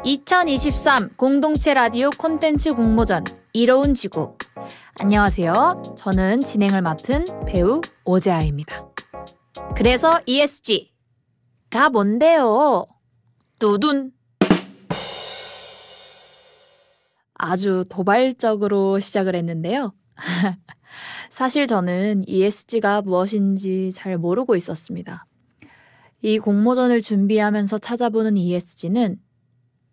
(2023) 공동체 라디오 콘텐츠 공모전 이로운 지구. 안녕하세요. 저는 진행을 맡은 배우 오재아입니다. 그래서 ESG가 뭔데요? 뚜둔. 아주 도발적으로 시작을 했는데요. 사실 저는 ESG가 무엇인지 잘 모르고 있었습니다. 이 공모전을 준비하면서 찾아보는 ESG는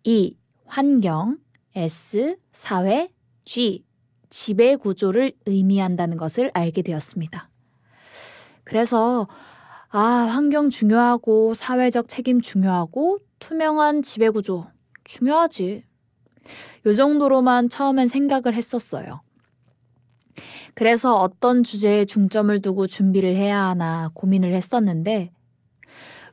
E. 환경, S. 사회, G. 지배 구조를 의미한다는 것을 알게 되었습니다. 그래서 환경 중요하고 사회적 책임 중요하고 투명한 지배 구조 중요하지. 이 정도로만 처음엔 생각을 했었어요. 그래서 어떤 주제에 중점을 두고 준비를 해야 하나 고민을 했었는데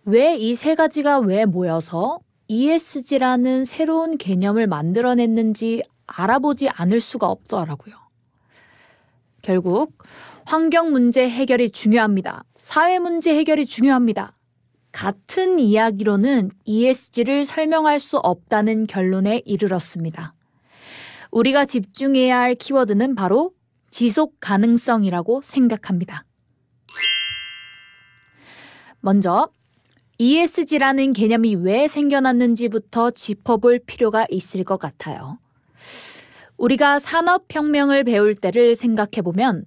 왜 이 세 가지가 왜 모여서 ESG라는 새로운 개념을 만들어냈는지 알아보지 않을 수가 없더라고요. 결국 환경 문제 해결이 중요합니다. 사회 문제 해결이 중요합니다. 같은 이야기로는 ESG를 설명할 수 없다는 결론에 이르렀습니다. 우리가 집중해야 할 키워드는 바로 지속 가능성이라고 생각합니다. 먼저 ESG라는 개념이 왜 생겨났는지부터 짚어볼 필요가 있을 것 같아요. 우리가 산업혁명을 배울 때를 생각해보면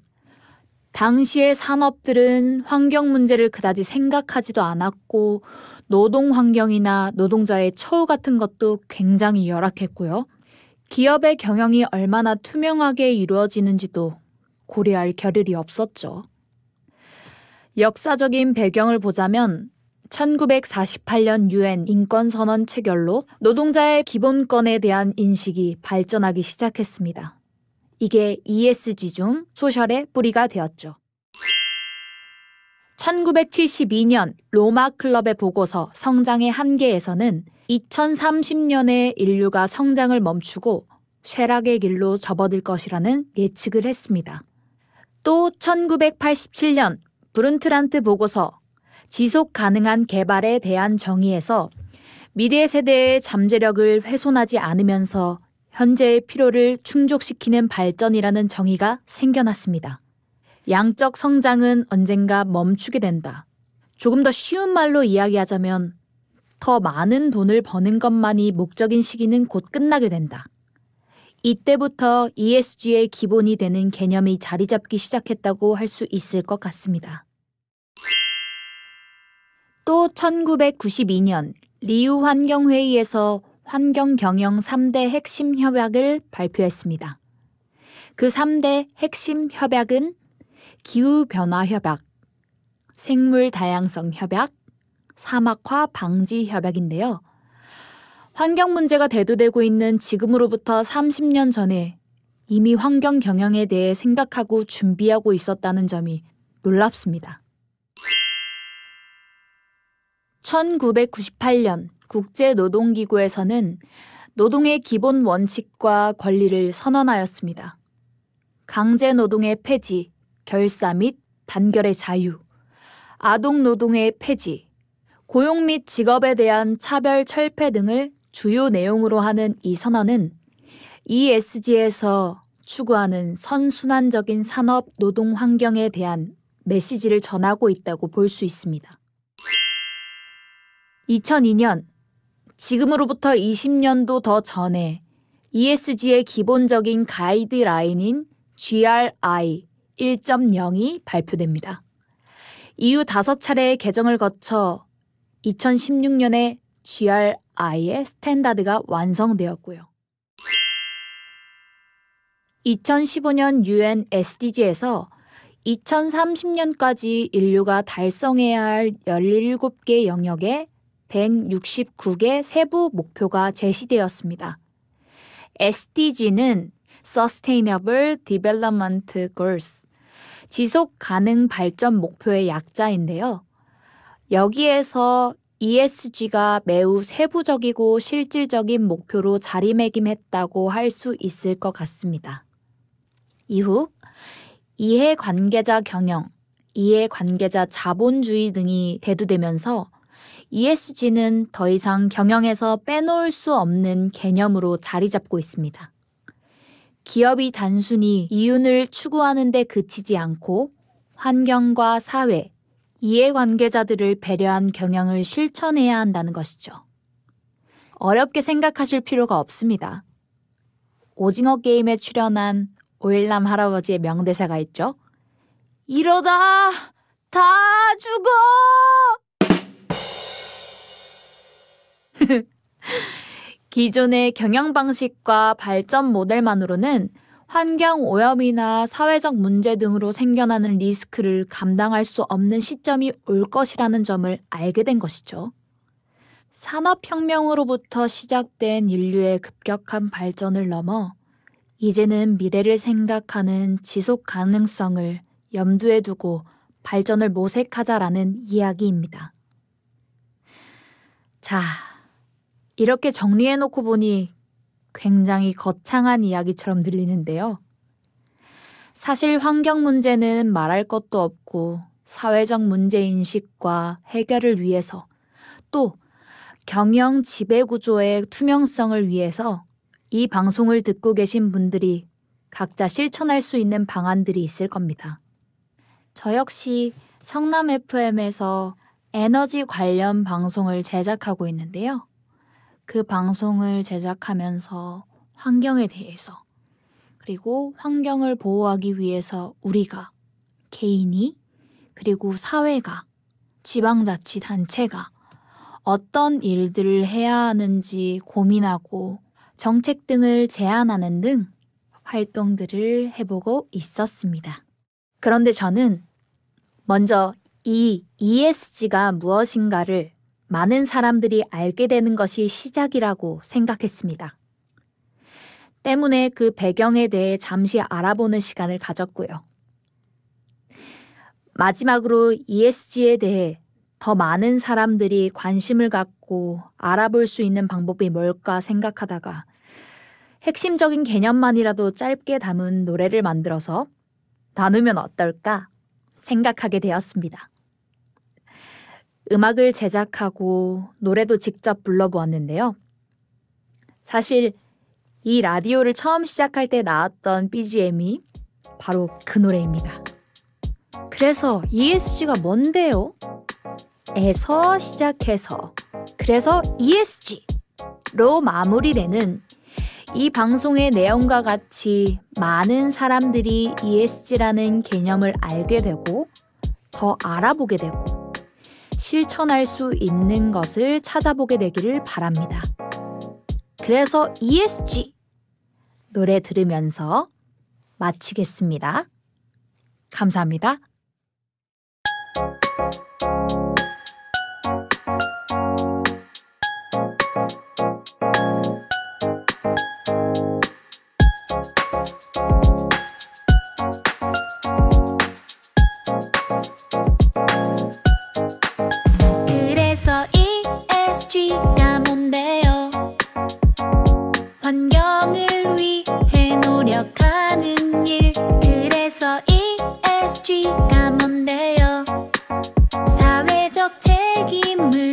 당시의 산업들은 환경 문제를 그다지 생각하지도 않았고 노동 환경이나 노동자의 처우 같은 것도 굉장히 열악했고요. 기업의 경영이 얼마나 투명하게 이루어지는지도 고려할 겨를이 없었죠. 역사적인 배경을 보자면 1948년 UN 인권선언 체결로 노동자의 기본권에 대한 인식이 발전하기 시작했습니다. 이게 ESG 중 소셜의 뿌리가 되었죠. 1972년 로마 클럽의 보고서 성장의 한계에서는 2030년에 인류가 성장을 멈추고 쇠락의 길로 접어들 것이라는 예측을 했습니다. 또 1987년 브룬트란트 보고서 지속 가능한 개발에 대한 정의에서 미래 세대의 잠재력을 훼손하지 않으면서 현재의 필요를 충족시키는 발전이라는 정의가 생겨났습니다. 양적 성장은 언젠가 멈추게 된다. 조금 더 쉬운 말로 이야기하자면 더 많은 돈을 버는 것만이 목적인 시기는 곧 끝나게 된다. 이때부터 ESG의 기본이 되는 개념이 자리 잡기 시작했다고 할 수 있을 것 같습니다. 또 1992년 리우 환경회의에서 환경경영 3대 핵심 협약을 발표했습니다. 그 3대 핵심 협약은 기후변화 협약, 생물 다양성 협약, 사막화 방지 협약인데요. 환경 문제가 대두되고 있는 지금으로부터 30년 전에 이미 환경 경영에 대해 생각하고 준비하고 있었다는 점이 놀랍습니다. 1998년 국제노동기구에서는 노동의 기본 원칙과 권리를 선언하였습니다. 강제노동의 폐지, 결사 및 단결의 자유, 아동노동의 폐지, 고용 및 직업에 대한 차별 철폐 등을 주요 내용으로 하는 이 선언은 ESG에서 추구하는 선순환적인 산업 노동 환경에 대한 메시지를 전하고 있다고 볼 수 있습니다. 2002년, 지금으로부터 20년도 더 전에 ESG의 기본적인 가이드라인인 GRI 1.0이 발표됩니다. 이후 5차례의 개정을 거쳐 2016년에 GRI의 스탠다드가 완성되었고요. 2015년 UN SDG에서 2030년까지 인류가 달성해야 할 17개 영역에 169개 세부 목표가 제시되었습니다. SDG는 Sustainable Development Goals, 지속 가능 발전 목표의 약자인데요. 여기에서 ESG가 매우 세부적이고 실질적인 목표로 자리매김했다고 할 수 있을 것 같습니다. 이후 이해관계자 경영, 이해관계자 자본주의 등이 대두되면서 ESG는 더 이상 경영에서 빼놓을 수 없는 개념으로 자리 잡고 있습니다. 기업이 단순히 이윤을 추구하는 데 그치지 않고 환경과 사회, 이해관계자들을 배려한 경영을 실천해야 한다는 것이죠. 어렵게 생각하실 필요가 없습니다. 오징어 게임에 출연한 오일남 할아버지의 명대사가 있죠. 이러다 다 죽어! 기존의 경영 방식과 발전 모델만으로는 환경 오염이나 사회적 문제 등으로 생겨나는 리스크를 감당할 수 없는 시점이 올 것이라는 점을 알게 된 것이죠. 산업혁명으로부터 시작된 인류의 급격한 발전을 넘어 이제는 미래를 생각하는 지속 가능성을 염두에 두고 발전을 모색하자라는 이야기입니다. 자, 이렇게 정리해놓고 보니 굉장히 거창한 이야기처럼 들리는데요. 사실 환경 문제는 말할 것도 없고 사회적 문제인식과 해결을 위해서 또 경영 지배구조의 투명성을 위해서 이 방송을 듣고 계신 분들이 각자 실천할 수 있는 방안들이 있을 겁니다. 저 역시 성남 FM에서 에너지 관련 방송을 제작하고 있는데요. 그 방송을 제작하면서 환경에 대해서 그리고 환경을 보호하기 위해서 우리가 개인이 그리고 사회가 지방자치단체가 어떤 일들을 해야 하는지 고민하고 정책 등을 제안하는 등 활동들을 해보고 있었습니다. 그런데 저는 먼저 이 ESG가 무엇인가를 많은 사람들이 알게 되는 것이 시작이라고 생각했습니다. 때문에 그 배경에 대해 잠시 알아보는 시간을 가졌고요. 마지막으로 ESG에 대해 더 많은 사람들이 관심을 갖고 알아볼 수 있는 방법이 뭘까 생각하다가 핵심적인 개념만이라도 짧게 담은 노래를 만들어서 나누면 어떨까 생각하게 되었습니다. 음악을 제작하고 노래도 직접 불러보았는데요. 사실 이 라디오를 처음 시작할 때 나왔던 BGM이 바로 그 노래입니다. 그래서 ESG가 뭔데요? 에서 시작해서 그래서 ESG로 마무리되는 이 방송의 내용과 같이 많은 사람들이 ESG라는 개념을 알게 되고 더 알아보게 되고 실천할 수 있는 것을 찾아보게 되기를 바랍니다. 그래서 ESG 노래 들으면서 마치겠습니다. 감사합니다. 그래서 ESG가 뭔데요? 환경을 위해 노력하는 일. 그래서 ESG가 뭔데요? 사회적 책임을